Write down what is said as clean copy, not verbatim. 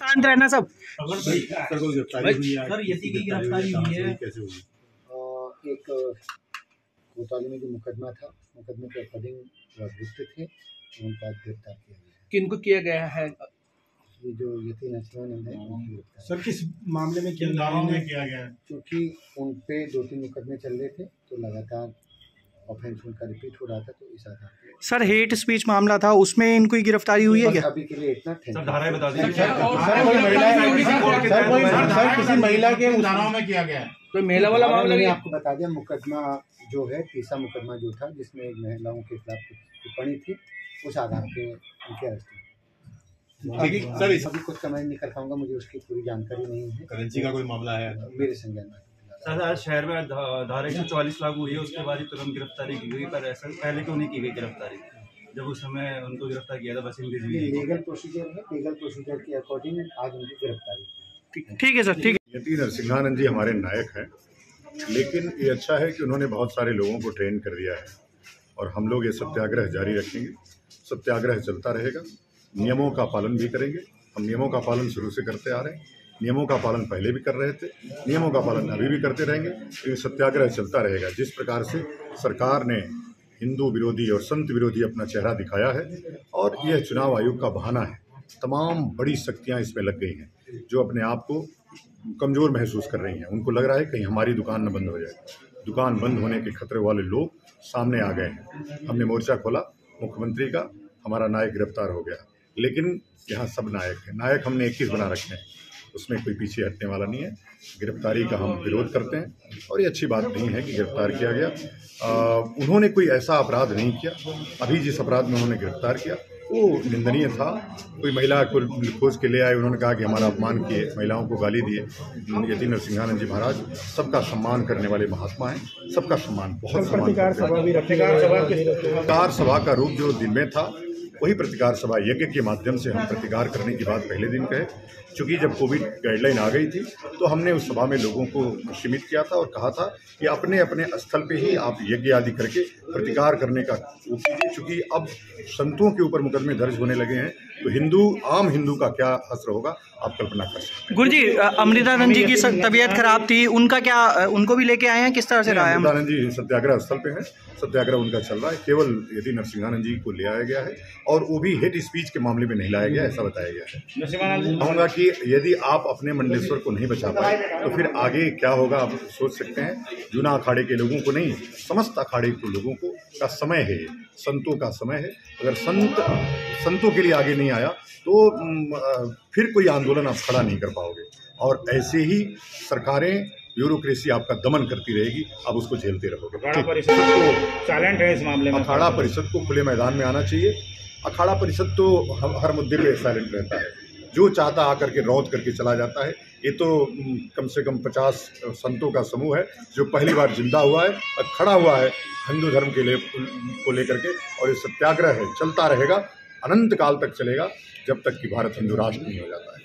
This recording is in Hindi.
शांत रहना सब। सर यति की गिरफ्तारी हुई है। एक कोतवाली में जो मुकदमा था, मुकदमे के अकॉर्डिंग अभियुक्त थे, उनका गिरफ्तार किया गया। किनको किया गया है? ये जो यति नरसिंहानंद है सर किस मामले में किया गया है? क्योंकि उन पे 2-3 मुकदमे चल रहे थे तो लगातार ऑफेंस उनका रिपीट हो रहा था, तो इस आधार पर सर हेट स्पीच मामला था, उसमें इनको गिरफ्तारी हुई है क्या? अभी के लिए इतना सर धाराएं बता दीजिए। सर किसी महिला के धाराओं में किया गया है? कोई महिला वाला मामला मैंने आपको बता दिया। मुकदमा जो है तीसरा मुकदमा जो था, जिसमें एक महिलाओं के खिलाफ टिप्पणी थी, उस आधार पे उनके अरेस्ट हुए। सर अभी कुछ कमेंट नहीं कर पाऊंगा, मुझे उसकी पूरी जानकारी नहीं है। करेंसी का कोई मामला है मेरे संज्ञान में? सर आज शहर में धारा 144 लागू हुई है, उसके बाद ही तुरंत गिरफ्तारी की गई, पर ऐसा पहले क्यों नहीं की गई गिरफ्तारी? जब उस समय उनको गिरफ्तार किया था बस इनके लीगल प्रोसीजर है, लीगल प्रोसीजर के अकॉर्डिंग आज उनकी गिरफ्तारी। ठीक है सर, ठीक है। यति नरसिंहानंद जी हमारे नायक हैं, लेकिन ये अच्छा है कि उन्होंने बहुत सारे लोगों को ट्रेन कर दिया है और हम लोग ये सत्याग्रह जारी रखेंगे। सत्याग्रह चलता रहेगा, नियमों का पालन भी करेंगे। हम नियमों का पालन शुरू से करते आ रहे हैं, नियमों का पालन पहले भी कर रहे थे, नियमों का पालन अभी भी करते रहेंगे। तो ये सत्याग्रह चलता रहेगा। जिस प्रकार से सरकार ने हिंदू विरोधी और संत विरोधी अपना चेहरा दिखाया है, और यह चुनाव आयोग का बहाना है। तमाम बड़ी शक्तियां इसमें लग गई हैं जो अपने आप को कमज़ोर महसूस कर रही हैं। उनको लग रहा है कहीं हमारी दुकान न बंद हो जाए। दुकान बंद होने के खतरे वाले लोग सामने आ गए हैं। हमने मोर्चा खोला, मुख्यमंत्री का, हमारा नायक गिरफ्तार हो गया, लेकिन यहाँ सब नायक हैं। नायक हमने 21 बना रखे हैं, उसमें कोई पीछे हटने वाला नहीं है। गिरफ्तारी का हम विरोध करते हैं और ये अच्छी बात नहीं है कि गिरफ्तार किया गया। उन्होंने कोई ऐसा अपराध नहीं किया। अभी जिस अपराध में उन्होंने गिरफ्तार किया वो निंदनीय था। कोई महिला को खोज के ले आए, उन्होंने कहा कि हमारा अपमान किए, महिलाओं को गाली दिए। यति नरसिंहानंद जी महाराज सबका सम्मान करने वाले महात्मा हैं, सबका सम्मान, बहुत सम्मान। प्रतिकार सभा का रूप जो दिन में था, वही प्रतिकार सभा यज्ञ के माध्यम से हम प्रतिकार करने की बात पहले दिन कहे। चूँकि जब कोविड गाइडलाइन आ गई थी तो हमने उस सभा में लोगों को सीमित किया था और कहा था कि अपने अपने स्थल पे ही आप यज्ञ आदि करके प्रतिकार करने का वो कीजिए। चूँकि अब संतों के ऊपर मुकदमे दर्ज होने लगे हैं तो हिंदू, आम हिंदू का क्या असर होगा आप कल्पना कर सकते हैं। गुरु जी, अमृतानंद जी की तबीयत खराब थी, उनका क्या, उनको भी लेके आए हैं? किस तरह से रहा है? अमृतानंद जी सत्याग्रह स्थल पे हैं, सत्याग्रह उनका चल रहा है। केवल यति नरसिंहानंद जी को ले आया गया है और वो भी हेट स्पीच के मामले में नहीं लाया गया, ऐसा बताया गया है। कहूँगा कि यदि आप अपने मंडलेश्वर को नहीं बचा पाए तो फिर आगे क्या होगा आप सोच सकते हैं। जूना अखाड़े के लोगों को नहीं, समस्त अखाड़े के लोगों को का समय है, संतों का समय है। अगर संतों के लिए आगे नहीं आया तो फिर कोई आंदोलन आप खड़ा नहीं कर पाओगे। और ऐसे ही सरकारें, ब्यूरोक्रेसी आपका दमन करती रहेगी, आप उसको झेलते रहोगे। अखाड़ा परिषद तो साइलेंट है इस मामले में। अखाड़ा परिषद को खुले मैदान में आना चाहिए। अखाड़ा परिषद तो हर मुद्दे पे साइलेंट रहता है, जो चाहता आकर के रौद करके चला जाता है। ये तो कम से कम 50 संतों का समूह है जो पहली बार जिंदा हुआ है और खड़ा हुआ है हिंदू धर्म के लिए को लेकर के। और ये सत्याग्रह है, चलता रहेगा, अनंत काल तक चलेगा, जब तक कि भारत हिंदू राष्ट्र नहीं हो जाता है।